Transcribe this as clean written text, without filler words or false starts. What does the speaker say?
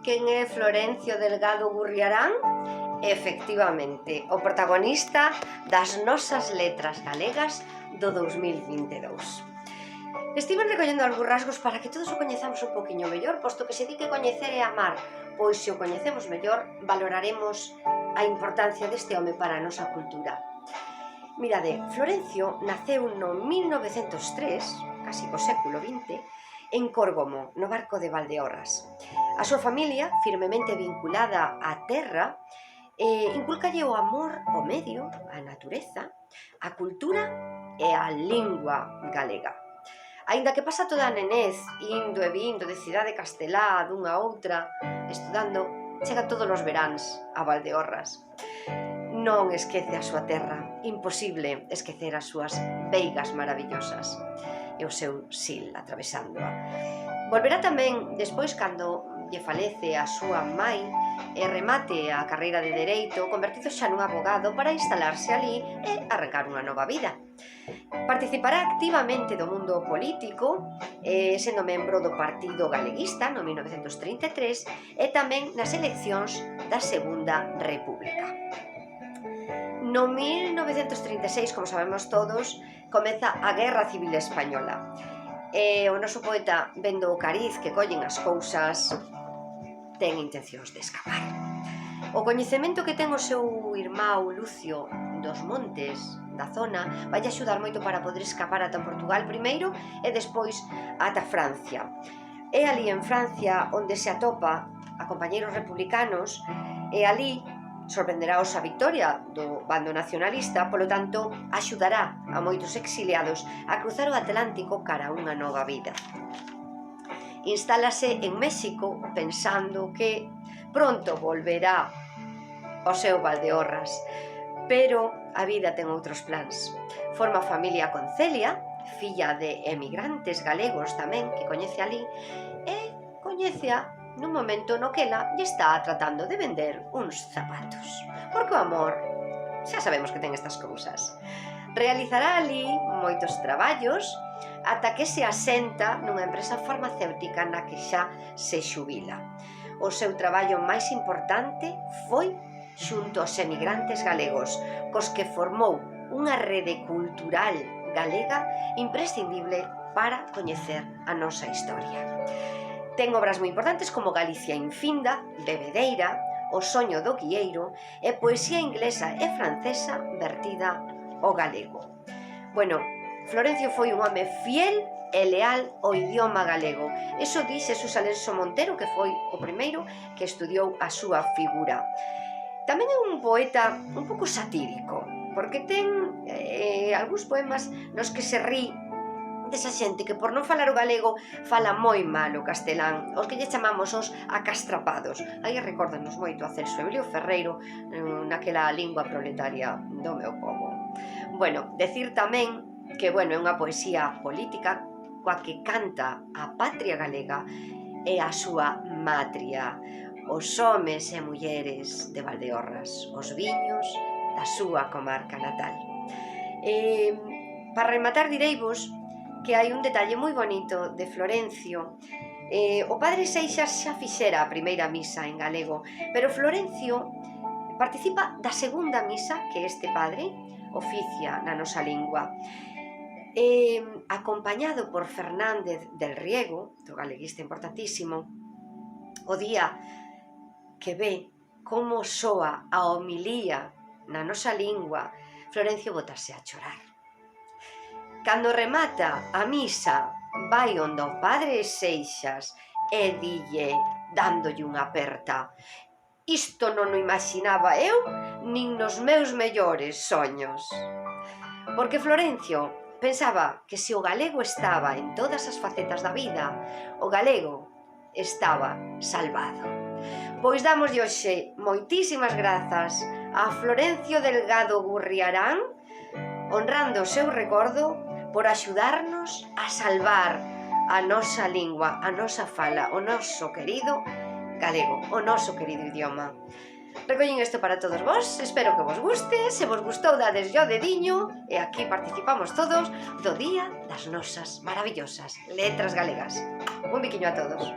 quen é Florencio Delgado Gurriarán? Efectivamente, o protagonista das nosas letras galegas do 2022. Estiven recollendo algúns rasgos para que todos o coñezamos un poquinho mellor, posto que se di que coñecer é amar, pois se o coñecemos mellor, valoraremos a importancia deste home para a nosa cultura. Mirade, Florencio naceu no 1903, casi co século XX, en Córgomo, no Barco de Valdeorras. A súa familia, firmemente vinculada á terra, inculcalle o amor ao medio, á natureza, á cultura e á lingua galega. Aínda que pasa toda a nenez indo e vindo de cidade castelá dunha a outra, estudando, chega todos os veráns a Valdeorras. Non esquece a súa terra, imposible esquecer as súas veigas maravillosas e o seu sil atravesándoa. Volverá tamén despois cando lle falece a súa mai e remate a carreira de Dereito, convertido xa nun abogado para instalarse ali e arrancar unha nova vida. Participará activamente do mundo político, sendo membro do Partido Galeguista no 1933 e tamén nas eleccións da Segunda República. No 1936, como sabemos todos, comeza a Guerra Civil Española. E o noso poeta, vendo o cariz que collen as cousas, ten intencións de escapar. O coñecemento que ten o seu irmão Lucio dos montes da zona vai axudar moito para poder escapar ata Portugal primeiro e despois ata Francia. É ali en Francia onde se atopa a compañeiros republicanos e ali sorprenderáos a victoria do bando nacionalista, polo tanto, axudará a moitos exiliados a cruzar o Atlántico cara a unha nova vida. Instálase en México pensando que pronto volverá ao seu Valdeorras, pero a vida ten outros plans. Forma familia con Celia, filla de emigrantes galegos tamén, que coñece ali, e coñecea nun momento no que ela lle está tratando de vender uns zapatos. Porque o amor, xa sabemos que ten estas cousas. Realizará ali moitos traballos ata que se asenta nunha empresa farmacéutica na que xa se xubila. O seu traballo máis importante foi xunto aos emigrantes galegos, cos que formou unha rede cultural galega imprescindible para coñecer a nosa historia. Ten obras moi importantes como Galicia infinda, Bebedeira, O soño do guieiro e poesía inglesa e francesa vertida ao galego. Bueno, Florencio foi un home fiel e leal ao idioma galego. Eso di Xesús Alenso Montero, que foi o primeiro que estudiou a súa figura. Tamén é un poeta un pouco satírico, porque ten algúns poemas nos que se rí desa xente que por non falar o galego fala moi mal o castelán, os que lle chamamos os acastrapados. Aí recórdanos moito a Celso Emilio Ferreiro naquela lingua proletaria do meu pobo. Bueno, decir tamén que, é unha poesía política coa que canta a patria galega e a súa matria, os homes e mulleres de Valdeorras, os viños da súa comarca natal. Para rematar direivos que hai un detalle moi bonito de Florencio. O padre Seixas xa fixera a primeira misa en galego, pero Florencio participa da segunda misa que este padre oficia na nosa lingua. Acompañado por Fernández del Riego, do galeguista importantísimo, o día que ve como soa a homilía na nosa lingua, Florencio botase a chorar. Cando remata a misa, vai onde o padre Seixas e dille, dándolle unha aperta: isto non o imaginaba eu nin nos meus mellores soños. Porque Florencio pensaba que se o galego estaba en todas as facetas da vida, o galego estaba salvado. Pois damoslle hoxe moitísimas grazas a Florencio Delgado Gurriarán, honrando o seu recordo, por axudarnos a salvar a nosa lingua, a nosa fala, o noso querido galego, o noso querido idioma. Recollín isto para todos vos, espero que vos guste, se vos gustou dadeslle o dediño e aquí participamos todos do Día das nosas maravillosas letras galegas. Un biquiño a todos.